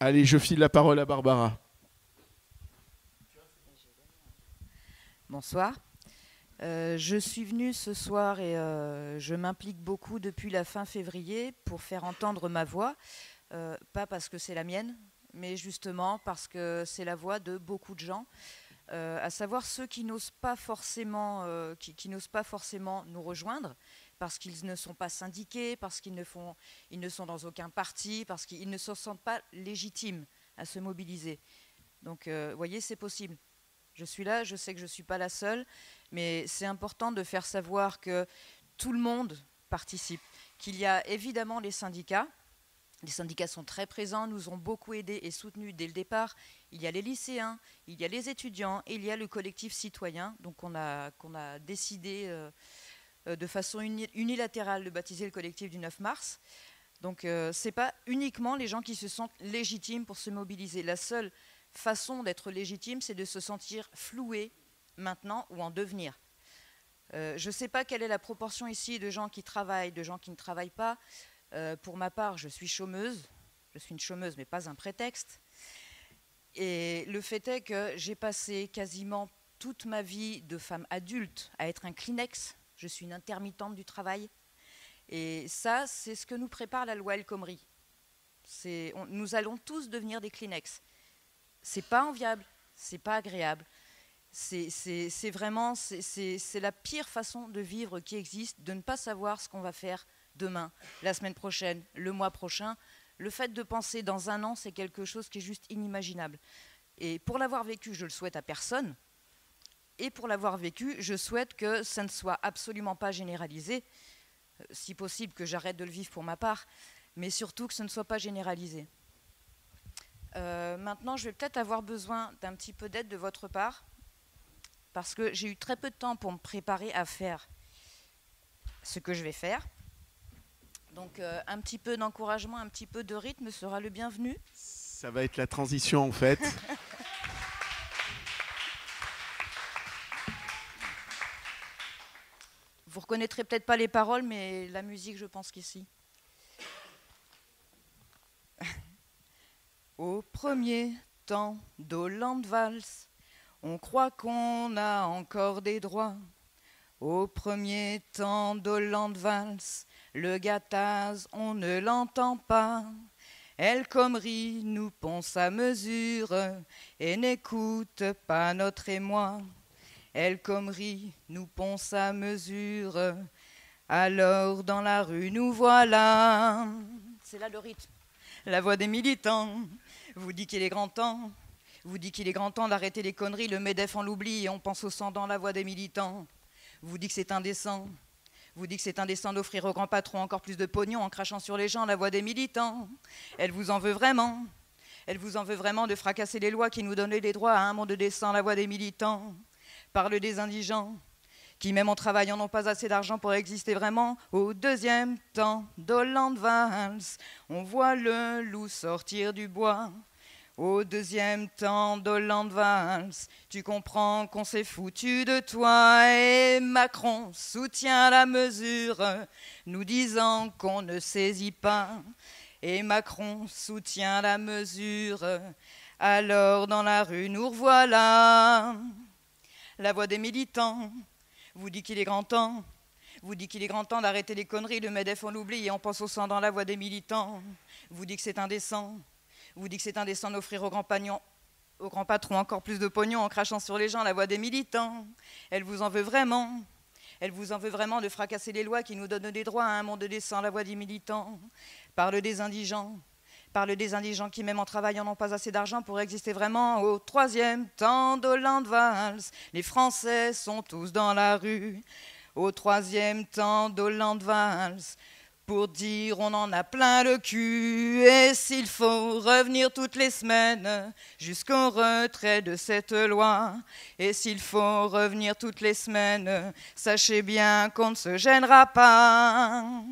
Allez, je file la parole à Barbara. Bonsoir. Je suis venue ce soir et je m'implique beaucoup depuis la fin février pour faire entendre ma voix, pas parce que c'est la mienne, mais justement parce que c'est la voix de beaucoup de gens, à savoir ceux qui n'osent pas forcément, qui n'osent pas forcément nous rejoindre, parce qu'ils ne sont pas syndiqués, parce ils ne sont dans aucun parti, parce qu'ils ne se sentent pas légitimes à se mobiliser. Donc, vous voyez, c'est possible. Je suis là, je sais que je ne suis pas la seule, mais c'est important de faire savoir que tout le monde participe, qu'il y a évidemment les syndicats. Les syndicats sont très présents, nous ont beaucoup aidés et soutenus dès le départ. Il y a les lycéens, il y a les étudiants et il y a le collectif citoyen, donc qu'on a décidé de façon unilatérale de baptiser le collectif du 9 mars. Donc ce n'est pas uniquement les gens qui se sentent légitimes pour se mobiliser. La seule façon d'être légitime, c'est de se sentir floué maintenant ou en devenir. Je ne sais pas quelle est la proportion ici de gens qui travaillent, de gens qui ne travaillent pas. Pour ma part, je suis chômeuse. Je suis une chômeuse, mais pas un prétexte. Et le fait est que j'ai passé quasiment toute ma vie de femme adulte à être un Kleenex. Je suis une intermittente du travail. Et ça, c'est ce que nous prépare la loi El Khomri. Nous allons tous devenir des Kleenex. C'est pas enviable, c'est pas agréable. C'est vraiment la pire façon de vivre qui existe, de ne pas savoir ce qu'on va faire demain, la semaine prochaine, le mois prochain. Le fait de penser dans un an, c'est quelque chose qui est juste inimaginable. Et pour l'avoir vécu, je le souhaite à personne. Et pour l'avoir vécu, je souhaite que ça ne soit absolument pas généralisé, si possible que j'arrête de le vivre pour ma part, mais surtout que ce ne soit pas généralisé. Maintenant, je vais peut-être avoir besoin d'un petit peu d'aide de votre part, parce que j'ai eu très peu de temps pour me préparer à faire ce que je vais faire. Donc un petit peu d'encouragement, un petit peu de rythme sera le bienvenu. Ça va être la transition en fait. Vous reconnaîtrez peut-être pas les paroles, mais la musique, je pense qu'ici. Au premier temps d'Hollande-Valse, on croit qu'on a encore des droits. Au premier temps d'Hollande-Valse, le gâtaz, on ne l'entend pas. El Khomri nous ponce à mesure et n'écoute pas notre émoi. El Khomri nous ponce à mesure, alors dans la rue nous voilà. C'est là le rythme. La voix des militants vous dit qu'il est grand temps. Vous dit qu'il est grand temps d'arrêter les conneries, le MEDEF en l'oublie et on pense au sang dans la voix des militants. Vous dit que c'est indécent. Vous dit que c'est indécent d'offrir aux grands patrons encore plus de pognon en crachant sur les gens la voix des militants. Elle vous en veut vraiment. Elle vous en veut vraiment de fracasser les lois qui nous donnaient les droits à un monde décent, la voix des militants. Parle des indigents qui même en travaillant n'ont pas assez d'argent pour exister vraiment. Au deuxième temps d'Hollande-Valse, on voit le loup sortir du bois. Au deuxième temps d'Hollande-Valse, tu comprends qu'on s'est foutu de toi. Et Macron soutient la mesure, nous disant qu'on ne saisit pas. Et Macron soutient la mesure, alors dans la rue nous revoilà. La voix des militants vous dit qu'il est grand temps. Vous dit qu'il est grand temps d'arrêter les conneries, le MEDEF on l'oublie et on pense au sang dans la voix des militants. Vous dit que c'est indécent. Vous dit que c'est indécent d'offrir aux grands patrons encore plus de pognon en crachant sur les gens la voix des militants. Elle vous en veut vraiment. Elle vous en veut vraiment de fracasser les lois qui nous donnent des droits à un monde décent, la voix des militants. Parle des indigents. Parle des indigents qui, même en travaillant, n'ont pas assez d'argent pour exister vraiment. Au troisième temps d'Hollande-Valse, les Français sont tous dans la rue. Au troisième temps d'Hollande-Valse, pour dire on en a plein le cul. Et s'il faut revenir toutes les semaines jusqu'au retrait de cette loi, et s'il faut revenir toutes les semaines, sachez bien qu'on ne se gênera pas.